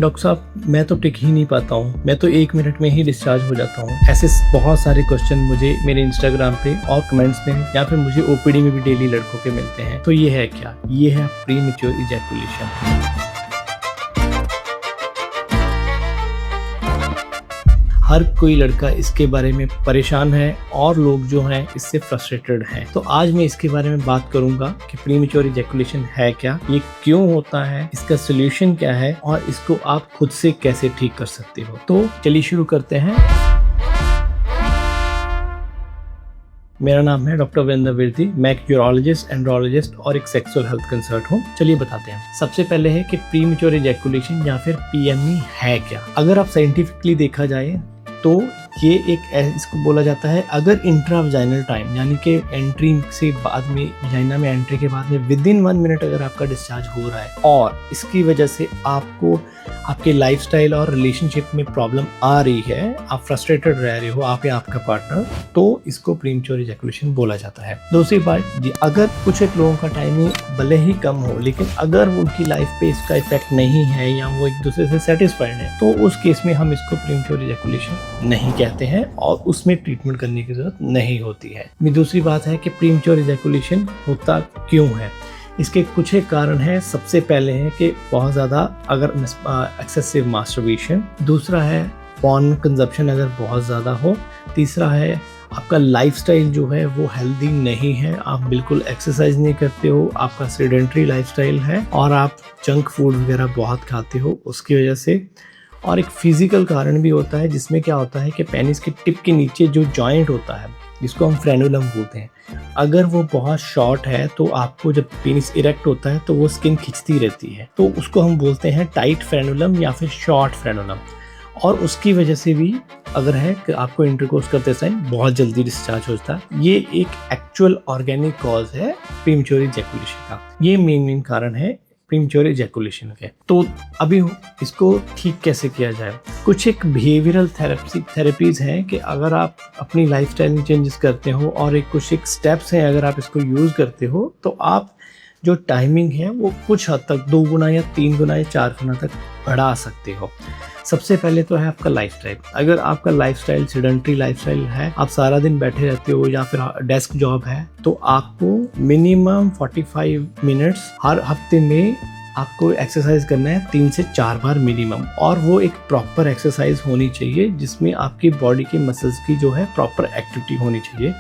Doctor साहब मैं तो टिक ही नहीं पाता हूँ, मैं तो 1 मिनट में ही डिस्चार्ज हो जाता हूँ। ऐसे बहुत सारे क्वेश्चन मुझे मेरे इंस्टाग्राम पे और कमेंट्स में या फिर मुझे ओपीडी में भी डेली लड़कों के मिलते हैं। तो ये है क्या? ये है प्रीमेच्योर इजैकुलेशन। हर कोई लड़का इसके बारे में परेशान है और लोग जो हैं इससे फ्रस्ट्रेटेड हैं। तो आज मैं इसके बारे में बात करूंगा कि प्रीमेच्योर इजैकुलेशन है क्या, ये क्यों होता है, इसका सोल्यूशन क्या है और इसको आप खुद से कैसे ठीक कर सकते हो। तो चलिए शुरू करते हैं। मेरा नाम है डॉक्टर वीरेंद्र विरदी। मैं एक यूरोलॉजिस्ट, एंड्रोलॉजिस्ट और एक सेक्सुअल हेल्थ कंसल्टेंट हूँ। चलिए बताते हैं। सबसे पहले है कि प्रीमेच्योर इजैकुलेशन या फिर पीएमई है क्या। अगर आप साइंटिफिकली देखा जाए तो ये इसको बोला जाता है, अगर इंट्रावजाइनल टाइम यानी कि एंट्री से बाद में, वजाइना में एंट्री के बाद में विद इन 1 मिनट अगर आपका डिस्चार्ज हो रहा है और इसकी वजह से आपको आपके लाइफस्टाइल और रिलेशनशिप में प्रॉब्लम आ रही है, आप फ्रस्ट्रेटेड रह रहे हो, आप या आपका पार्टनर, तो इसको प्रीमेच्योर इजैकुलेशन बोला जाता है। दूसरी बात जी, अगर कुछ एक लोगों का टाइमिंग भले ही कम हो लेकिन अगर उनकी लाइफ पे इसका इफेक्ट नहीं है या वो एक दूसरे से सेटिस्फाइड है तो उस केस में हम इसको प्रीमेच्योर इजैकुलेशन नहीं कहते हैं और उसमें ट्रीटमेंट करने की जरूरत नहीं होती है। दूसरी बात है कि प्रीमेच्योर इजैकुलेशन होता क्यों है। इसके कुछ एक कारण है। सबसे पहले है कि बहुत ज़्यादा अगर एक्सेसिव मास्टरबेशन, दूसरा है पॉर्न कंजप्शन अगर बहुत ज़्यादा हो, तीसरा है आपका लाइफस्टाइल जो है वो हेल्दी नहीं है, आप बिल्कुल एक्सरसाइज नहीं करते हो, आपका सेडेंटरी लाइफस्टाइल है और आप जंक फूड वगैरह बहुत खाते हो उसकी वजह से। और एक फिजिकल कारण भी होता है जिसमें क्या होता है कि पेनिस के टिप के नीचे जो जॉइंट होता है जिसको हम फ्रेनुलम बोलते हैं, अगर वो बहुत शॉर्ट है तो आपको जब पेनिस इरेक्ट होता है तो वो स्किन खिंचती रहती है, तो उसको हम बोलते हैं टाइट फ्रेनुलम या फिर शॉर्ट फ्रेनुलम। और उसकी वजह से भी अगर है कि आपको इंटरकोर्स करते समय बहुत जल्दी डिस्चार्ज होता है। ये एक एक्चुअल ऑर्गेनिक कॉज है प्रीमेच्योर इजैकुलेशन का। ये मेन कारण है प्रीमेच्योर इजैकुलेशन के। तो अभी इसको ठीक कैसे किया जाए। कुछ एक बिहेवियरल थेरेपीज हैं कि अगर आप अपनी लाइफस्टाइल में चेंजेस करते हो और कुछ एक स्टेप्स हैं, अगर आप इसको यूज़ करते हो तो आप जो टाइमिंग है वो कुछ हद तक 2 गुना या 3 गुना या 4 गुना तक बढ़ा सकते हो। सबसे पहले तो है आपका लाइफस्टाइल। अगर आपका लाइफस्टाइल सेडेंटरी लाइफस्टाइल है, आप सारा दिन बैठे रहते हो या फिर डेस्क जॉब है, तो आपको मिनिमम 45 मिनट्स हर हफ्ते में आपको एक्सरसाइज करना है 3 से 4 बार मिनिमम। और वो एक प्रॉपर एक्सरसाइज होनी चाहिए जिसमें आपकी बॉडी के मसल्स की जो है प्रॉपर एक्टिविटी होनी चाहिए।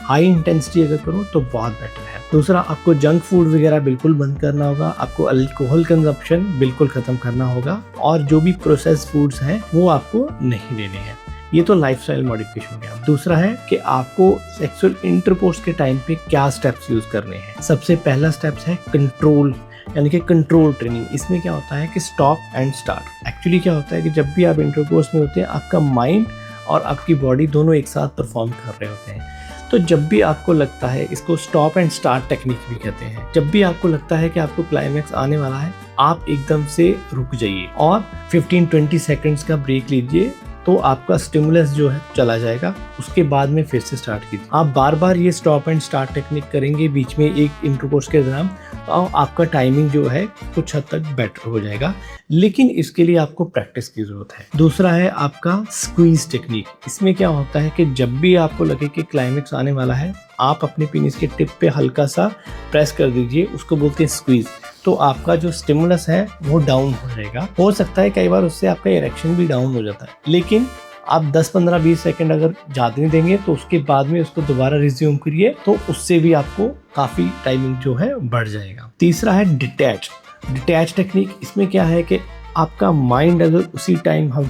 हाई इंटेंसिटी अगर करो तो बहुत बेटर है। दूसरा, आपको जंक फूड वगैरह बिल्कुल बंद करना होगा, आपको अल्कोहल कंजप्शन बिल्कुल खत्म करना होगा और जो भी प्रोसेस्ड फूड्स हैं वो आपको नहीं लेने हैं। ये तो लाइफस्टाइल मॉडिफिकेशन हो गया। दूसरा है कि आपको सेक्सुअल इंटरकोर्स के टाइम पे क्या स्टेप्स यूज करने हैं। सबसे पहला स्टेप्स है कंट्रोल, यानी कि कंट्रोल ट्रेनिंग। इसमें क्या होता है कि स्टॉप एंड स्टार्ट। एक्चुअली क्या होता है कि जब भी आप इंटरकोर्स में होते हैं आपका माइंड और आपकी बॉडी दोनों एक साथ परफॉर्म कर रहे होते हैं। तो जब भी आपको लगता है, इसको स्टॉप एंड स्टार्ट टेक्निक भी कहते हैं, जब भी आपको लगता है कि आपको क्लाइमैक्स आने वाला है आप एकदम से रुक जाइए और 15-20 सेकंड्स का ब्रेक लीजिए, तो आपका स्टिमुलस जो है चला जाएगा। उसके बाद में फिर से स्टार्ट कीजिए। आप बार बार ये स्टॉप एंड स्टार्ट टेक्निक करेंगे बीच में एक इंटरकोर्स के दौरान, तो आपका टाइमिंग जो है कुछ हद तक बेटर हो जाएगा, लेकिन इसके लिए आपको प्रैक्टिस की जरूरत है। दूसरा है आपका स्क्वीज टेक्निक। इसमें क्या होता है कि जब भी आपको लगे कि क्लाइमेक्स आने वाला है, आप अपने पेनिस के टिप पे हल्का सा प्रेस कर दीजिए, उसको बोलते हैं स्क्वीज। तो आपका जो स्टिमुलस है वो डाउन हो जाएगा। हो सकता है कई बार उससे आपका इरेक्शन भी डाउन हो जाता है, लेकिन आप 10-15-20 सेकंड अगर ज़्यादा नहीं देंगे तो उसके बाद में उसको दोबारा रिज्यूम करिए, तो उससे भी आपको काफ़ी टाइमिंग जो है बढ़ जाएगा। तीसरा है डिटैच टेक्निक। इसमें क्या है कि आपका माइंड अगर उसी टाइम हम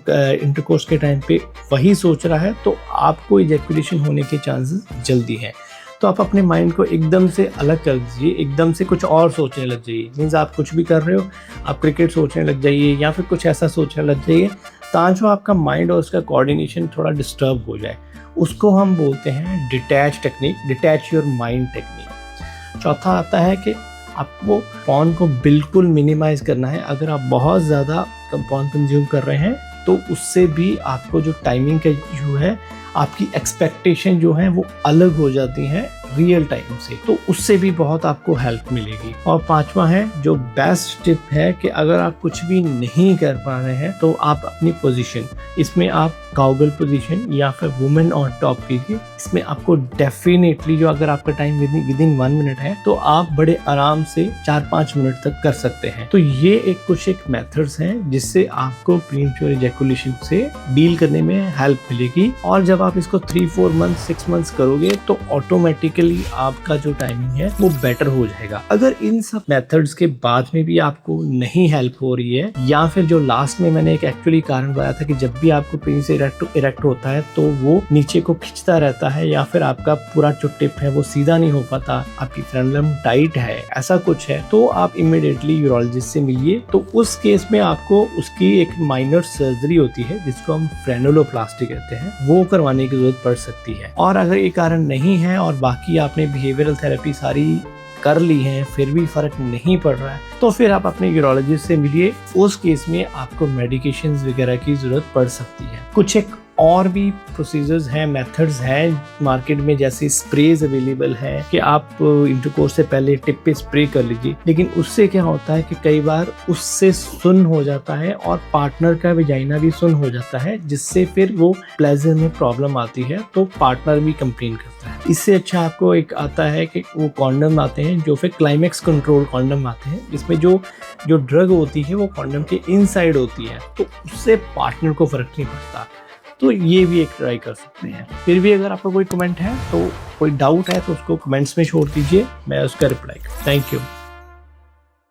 इंटरकोर्स के टाइम पे वही सोच रहा है तो आपको इजैकुलेशन होने के चांसेस जल्दी हैं। तो आप अपने माइंड को एकदम से अलग कर दीजिए, एकदम से कुछ और सोचने लग जाइए। मीन्स आप कुछ भी कर रहे हो, आप क्रिकेट सोचने लग जाइए या फिर कुछ ऐसा सोचने लग जाइए ताकि आपका माइंड और उसका कोऑर्डिनेशन थोड़ा डिस्टर्ब हो जाए। उसको हम बोलते हैं detach technique, detach your mind technique. चौथा आता है कि आपको पॉर्न को बिल्कुल मिनिमाइज करना है। अगर आप बहुत ज़्यादा पॉर्न कंज्यूम कर रहे हैं तो उससे भी आपको जो टाइमिंग का इशू है आपकी एक्सपेक्टेशन जो है वो अलग हो जाती है रियल टाइम से, तो उससे भी बहुत आपको हेल्प मिलेगी। और पांचवा है जो बेस्ट टिप है कि अगर आप कुछ भी नहीं कर पा रहे हैं तो आप अपनी पोजीशन, इसमें आप काउगल पोजीशन या फिर वुमेन ऑन टॉप कीजिए। इसमें आपको डेफिनेटली, जो अगर आपका टाइम विद इन 1 मिनट है तो आप बड़े आराम से 4-5 मिनट तक कर सकते हैं। तो ये कुछ मेथड्स हैं जिससे आपको प्रीमेच्योर इजैकुलेशन से डील करने में हेल्प मिलेगी। और जब आप इसको 3-4 मंथ्स 6 मंथ्स करोगे तो ऑटोमेटिकली आपका जो टाइमिंग है वो बेटर हो जाएगा। अगर इन सब मेथड्स के बाद में भी आपको नहीं हेल्प हो रही है, या फिर जो लास्ट में मैंने एक एक्चुअली कारण बताया था कि जब भी आपको पेनिस इरेक्ट होता है तो वो नीचे को खिंचता रहता है, या फिर आपका पूरा जो टिप है वो सीधा नहीं हो पाता, आपकी फ्रेनुलम टाइट है, ऐसा कुछ है, तो आप इमीडिएटली यूरोलॉजिस्ट से मिलिए। तो उस केस में आपको उसकी एक माइनर सर्जरी होती है जिसको हम फ्रेनुलोप्लास्टी कहते हैं, वो करवाने की जरूरत पड़ सकती है। और अगर ये कारण नहीं है और बाकी आपने बिहेवियरल थेरेपी सारी कर ली है फिर भी फर्क नहीं पड़ रहा है, तो फिर आप अपने यूरोलॉजिस्ट से मिलिए। उस केस में आपको मेडिकेशंस वगैरह की जरूरत पड़ सकती है। कुछ और भी प्रोसीजर्स हैं, मेथड्स हैं मार्केट में, जैसे स्प्रेज अवेलेबल है कि आप इंटरकोर्स से पहले टिप पे स्प्रे कर लीजिए। लेकिन उससे क्या होता है कि कई बार उससे सुन्न हो जाता है और पार्टनर का वेजाइना भी सुन्न हो जाता है, जिससे फिर वो प्लेजर में प्रॉब्लम आती है, तो पार्टनर भी कंप्लेन करता है। इससे अच्छा आपको एक आता है कि वो कॉन्डम आते हैं जो फिर क्लाइमेक्स कंट्रोल कॉन्डम आते हैं, जिसमें जो ड्रग होती है वो कॉन्डम के इनसाइड होती है, तो उससे पार्टनर को फर्क नहीं पड़ता। तो ये भी एक ट्राई कर सकते हैं। फिर भी अगर आपका कोई कमेंट है, तो कोई डाउट है तो उसको कमेंट्स में छोड़ दीजिए, मैं उसका रिप्लाई करूँ। Thank you.